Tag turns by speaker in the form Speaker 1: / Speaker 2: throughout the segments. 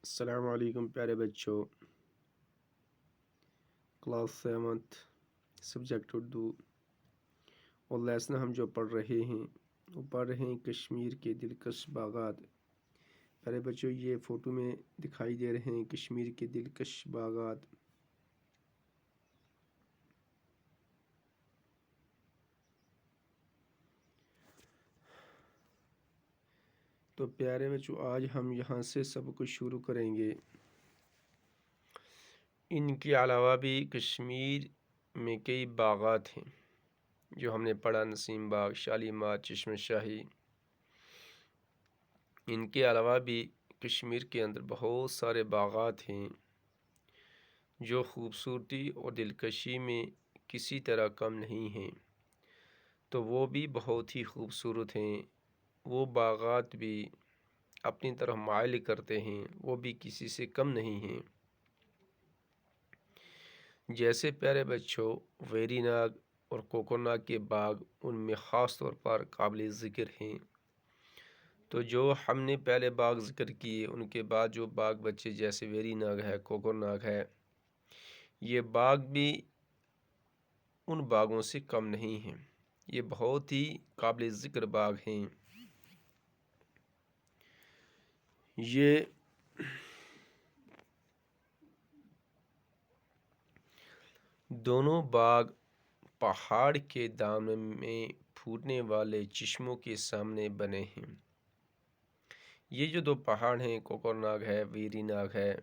Speaker 1: السلام علیکم پیارے بچوں، کلاس 7 سبجیکٹ اردو اور لیسن ہم جو پڑھ رہے ہیں وہ پڑھ رہے ہیں کشمیر کے دلکش باغات۔ پیارے بچوں، یہ فوٹو میں دکھائی دے رہے ہیں کشمیر کے دلکش باغات۔ تو پیارے بچوں، آج ہم یہاں سے سب کچھ شروع کریں گے۔ ان کے علاوہ بھی کشمیر میں کئی باغات ہیں جو ہم نے پڑھا، نسیم باغ، شالیمار، چشم شاہی۔ ان کے علاوہ بھی کشمیر کے اندر بہت سارے باغات ہیں جو خوبصورتی اور دلکشی میں کسی طرح کم نہیں ہیں، تو وہ بھی بہت ہی خوبصورت ہیں۔ وہ باغات بھی اپنی طرف مائل کرتے ہیں، وہ بھی کسی سے کم نہیں ہیں۔ جیسے پیارے بچوں، ویری ناگ اور کوکرناگ کے باغ ان میں خاص طور پر قابل ذکر ہیں۔ تو جو ہم نے پہلے باغ ذکر کیے، ان کے بعد جو باغ بچے جیسے ویری ناگ ہے، کوکرناگ ہے، یہ باغ بھی ان باغوں سے کم نہیں ہیں۔ یہ بہت ہی قابل ذکر باغ ہیں۔ یہ دونوں باغ پہاڑ کے دامن میں پھوٹنے والے چشموں کے سامنے بنے ہیں۔ یہ جو دو پہاڑ ہیں، کوکرناگ ہے، ویری ناگ ہے،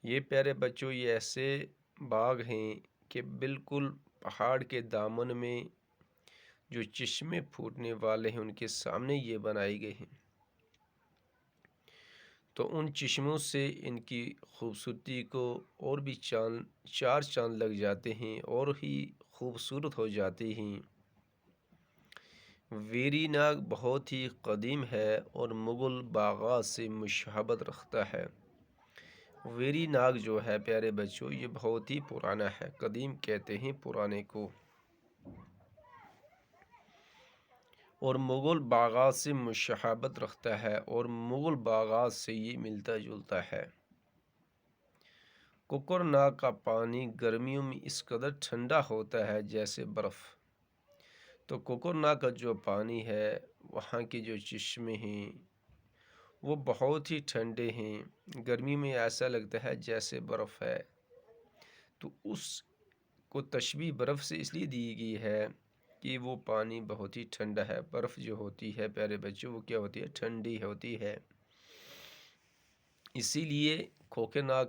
Speaker 1: یہ پیارے بچوں یہ ایسے باغ ہیں کہ بالکل پہاڑ کے دامن میں جو چشمے پھوٹنے والے ہیں ان کے سامنے یہ بنائے گئے ہیں۔ تو ان چشموں سے ان کی خوبصورتی کو اور بھی چار چاند لگ جاتے ہیں اور ہی خوبصورت ہو جاتے ہیں۔ ویری ناگ بہت ہی قدیم ہے اور مغل باغات سے مشابہت رکھتا ہے۔ ویری ناگ جو ہے پیارے بچوں یہ بہت ہی پرانا ہے، قدیم کہتے ہیں پرانے کو، اور مغل باغات سے مشابہت رکھتا ہے اور مغل باغات سے یہ ملتا جلتا ہے۔ کوکرناگ کا پانی گرمیوں میں اس قدر ٹھنڈا ہوتا ہے جیسے برف۔ تو کوکرناگ کا جو پانی ہے، وہاں کے جو چشمے ہیں وہ بہت ہی ٹھنڈے ہیں، گرمی میں ایسا لگتا ہے جیسے برف ہے۔ تو اس کو تشبیہ برف سے اس لیے دی گئی ہے کہ وہ پانی بہت ہی ٹھنڈا ہے۔ برف جو ہوتی ہے پیارے بچوں وہ کیا ہوتی ہے؟ ٹھنڈی ہوتی ہے۔ اسی لیے کوکرناگ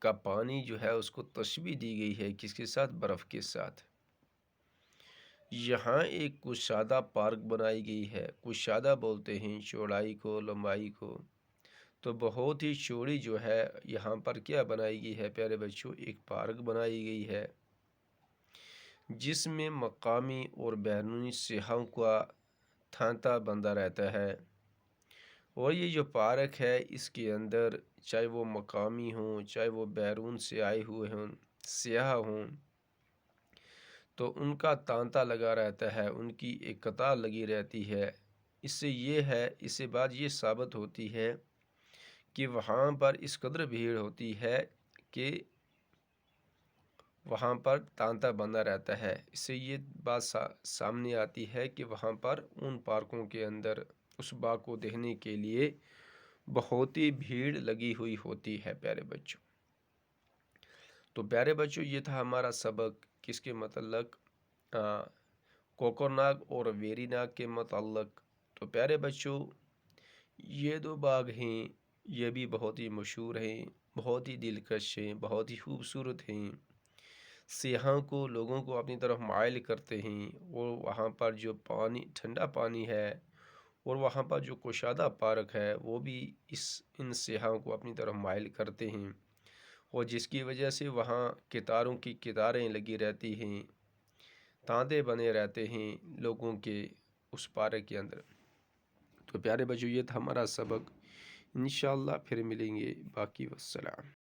Speaker 1: کا پانی جو ہے اس کو تشبیہ دی گئی ہے کس کے ساتھ؟ برف کے ساتھ۔ یہاں ایک کشادہ پارک بنائی گئی ہے۔ کشادہ بولتے ہیں چوڑائی کو، لمبائی کو۔ تو بہت ہی چوڑی جو ہے یہاں پر کیا بنائی گئی ہے پیارے بچوں؟ ایک پارک بنائی گئی ہے جس میں مقامی اور بیرونی سیاحوں کا تھانتا بندہ رہتا ہے۔ اور یہ جو پارک ہے اس کے اندر چاہے وہ مقامی ہوں چاہے وہ بیرون سے آئے ہوئے ہوں، سیاح ہوں، تو ان کا تانتا لگا رہتا ہے، ان کی ایک قطار لگی رہتی ہے۔ اس سے بات یہ ثابت ہوتی ہے کہ وہاں پر اس قدر بھیڑ ہوتی ہے کہ وہاں پر تانتا بندہ رہتا ہے۔ اس سے یہ بات سامنے آتی ہے کہ وہاں پر ان پارکوں کے اندر اس باغ کو دیکھنے کے لیے بہت ہی بھیڑ لگی ہوئی ہوتی ہے پیارے بچوں۔ تو پیارے بچوں یہ تھا ہمارا سبق کس کے متعلق؟ کوکرناگ اور ویری ناگ کے متعلق۔ تو پیارے بچوں یہ دو باغ ہیں، یہ بھی بہت ہی مشہور ہیں، بہت ہی دلکش ہیں، بہت ہی خوبصورت ہیں، سیاحوں کو، لوگوں کو اپنی طرف مائل کرتے ہیں۔ اور وہاں پر جو پانی ٹھنڈا پانی ہے اور وہاں پر جو کشادہ پارک ہے وہ بھی ان سیاحوں کو اپنی طرف مائل کرتے ہیں، اور جس کی وجہ سے وہاں قطاروں کی قطاریں لگی رہتی ہیں، تانتے بنے رہتے ہیں لوگوں کے اس پارک کے اندر۔ تو پیارے بچوں یہ تھا ہمارا سبق، انشاءاللہ پھر ملیں گے، باقی والسلام۔